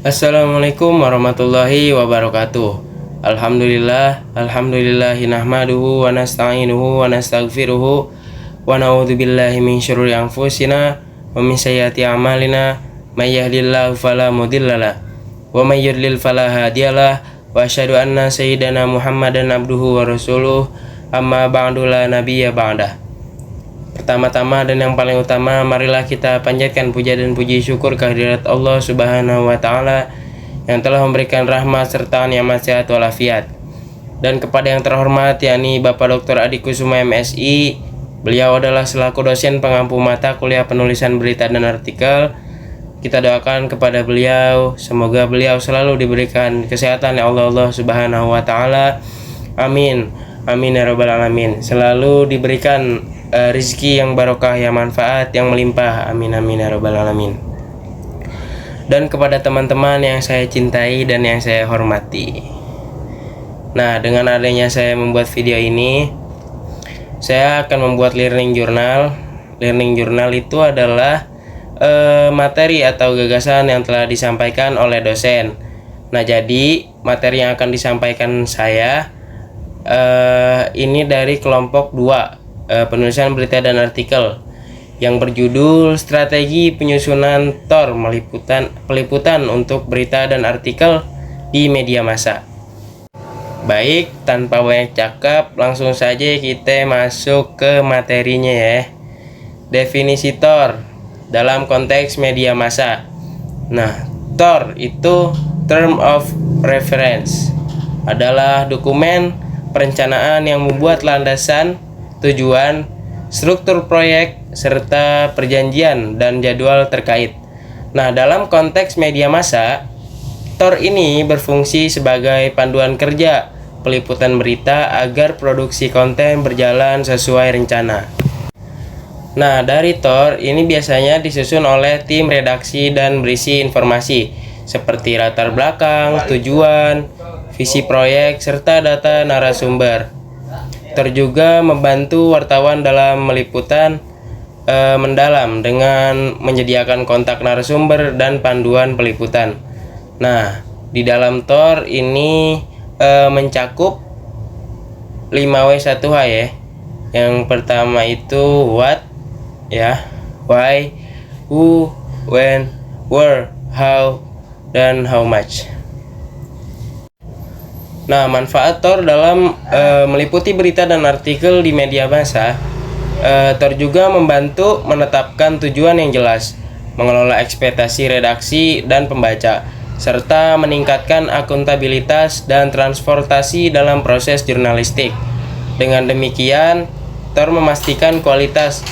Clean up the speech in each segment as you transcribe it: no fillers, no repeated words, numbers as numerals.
Assalamualaikum warahmatullahi wabarakatuh. Alhamdulillahi nahmaduhu wa nasta'inuhu wa nastaghfiruhu wa na'udzubillahi min syururi anfusina wa min sayyiati a'malina may yahdihillahu fala mudhillalah wa may yudlil fala hadiyalah wa asyhadu anna sayyidana Muhammadan abduhu wa rasuluh amma ba'du la nabiyya ba'dah. Pertama-tama dan yang paling utama, marilah kita panjatkan puja dan puji syukur kehadirat Allah Subhanahu wa Ta'ala yang telah memberikan rahmat serta nikmat sehat walafiat. Dan kepada yang terhormat, yakni Bapak Dr. Adi Kusuma MSI, beliau adalah selaku dosen pengampu mata kuliah penulisan berita dan artikel. Kita doakan kepada beliau, semoga beliau selalu diberikan kesehatan oleh Allah Subhanahu wa Ta'ala. Amin. Amin ya rabbal alamin. Selalu diberikan rizki yang barokah, yang manfaat, yang melimpah. Amin amin ya rabbal alamin. Dan kepada teman-teman yang saya cintai dan yang saya hormati. Nah, dengan adanya saya membuat video ini, saya akan membuat learning journal. Learning journal itu adalah materi atau gagasan yang telah disampaikan oleh dosen. Nah, jadi materi yang akan disampaikan saya ini dari kelompok 2, penulisan berita dan artikel, yang berjudul Strategi Penyusunan TOR Peliputan untuk Berita dan Artikel di Media Massa. Baik, tanpa banyak cakap, langsung saja kita masuk ke materinya ya. Definisi TOR dalam konteks media massa. Nah, TOR itu Term of Reference, adalah dokumen perencanaan yang membuat landasan, tujuan, struktur proyek, serta perjanjian dan jadwal terkait. Nah, dalam konteks media massa, TOR ini berfungsi sebagai panduan kerja peliputan berita agar produksi konten berjalan sesuai rencana. Nah, dari TOR ini biasanya disusun oleh tim redaksi dan berisi informasi seperti latar belakang, tujuan, visi proyek, serta data narasumber. TOR juga membantu wartawan dalam meliputan mendalam dengan menyediakan kontak narasumber dan panduan peliputan. Nah, di dalam TOR ini mencakup 5W1H ya. Yang pertama itu what ya, why, who, when, where, how, dan how much. Nah, manfaat TOR dalam meliputi berita dan artikel di media massa. TOR juga membantu menetapkan tujuan yang jelas, mengelola ekspektasi redaksi dan pembaca, serta meningkatkan akuntabilitas dan transportasi dalam proses jurnalistik. Dengan demikian, TOR memastikan kualitas,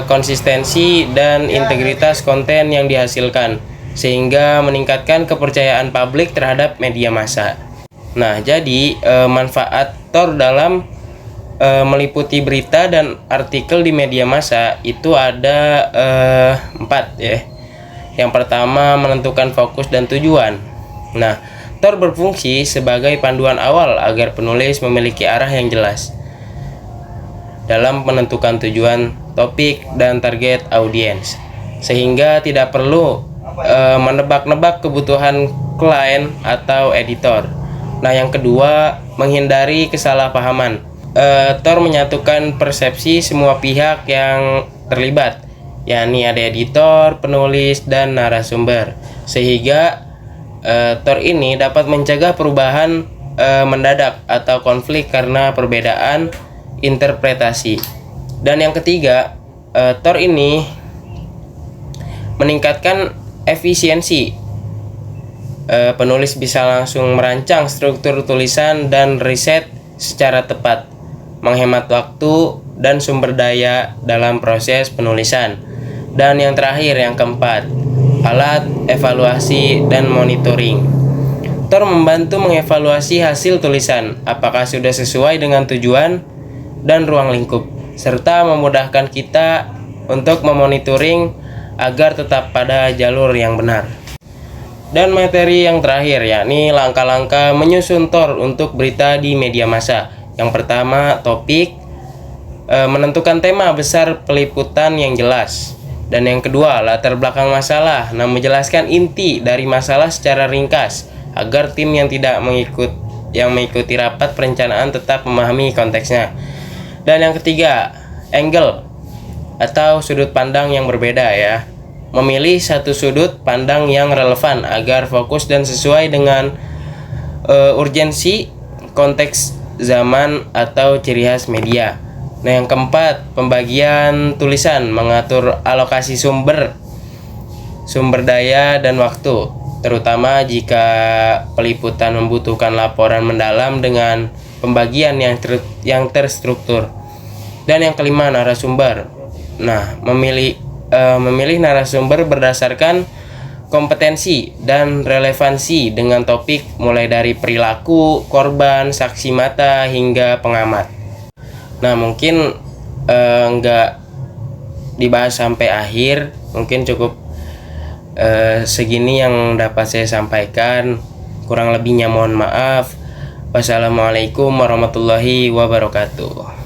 konsistensi, dan integritas konten yang dihasilkan, sehingga meningkatkan kepercayaan publik terhadap media massa. Nah, jadi manfaat TOR dalam meliputi berita dan artikel di media massa itu ada 4 ya. Yang pertama, menentukan fokus dan tujuan. Nah, TOR berfungsi sebagai panduan awal agar penulis memiliki arah yang jelas dalam menentukan tujuan, topik, dan target audiens, sehingga tidak perlu menebak-nebak kebutuhan klien atau editor. Nah, yang kedua, menghindari kesalahpahaman. TOR menyatukan persepsi semua pihak yang terlibat, yakni ada editor, penulis, dan narasumber, sehingga TOR ini dapat mencegah perubahan mendadak atau konflik karena perbedaan interpretasi. Dan yang ketiga, TOR ini meningkatkan efisiensi. Penulis bisa langsung merancang struktur tulisan dan riset secara tepat, menghemat waktu dan sumber daya dalam proses penulisan. Dan yang terakhir, yang keempat, alat evaluasi dan monitoring. TOR membantu mengevaluasi hasil tulisan, apakah sudah sesuai dengan tujuan dan ruang lingkup, serta memudahkan kita untuk memonitoring agar tetap pada jalur yang benar. Dan materi yang terakhir, yakni langkah-langkah menyusun TOR untuk berita di media massa. Yang pertama, topik, menentukan tema besar peliputan yang jelas. Dan yang kedua, latar belakang masalah. Nah, menjelaskan inti dari masalah secara ringkas agar tim yang mengikuti rapat perencanaan tetap memahami konteksnya. Dan yang ketiga, angle atau sudut pandang yang berbeda ya. Memilih satu sudut pandang yang relevan agar fokus dan sesuai dengan urgensi, konteks zaman atau ciri khas media. Nah, yang keempat, pembagian tulisan, mengatur alokasi sumber daya dan waktu, terutama jika peliputan membutuhkan laporan mendalam dengan pembagian yang terstruktur. Dan yang kelima, narasumber. Nah, memilih narasumber berdasarkan kompetensi dan relevansi dengan topik mulai dari perilaku korban, saksi mata hingga pengamat. Nah, mungkin nggak dibahas sampai akhir, mungkin cukup segini yang dapat saya sampaikan. Kurang lebihnya mohon maaf. Wassalamualaikum warahmatullahi wabarakatuh.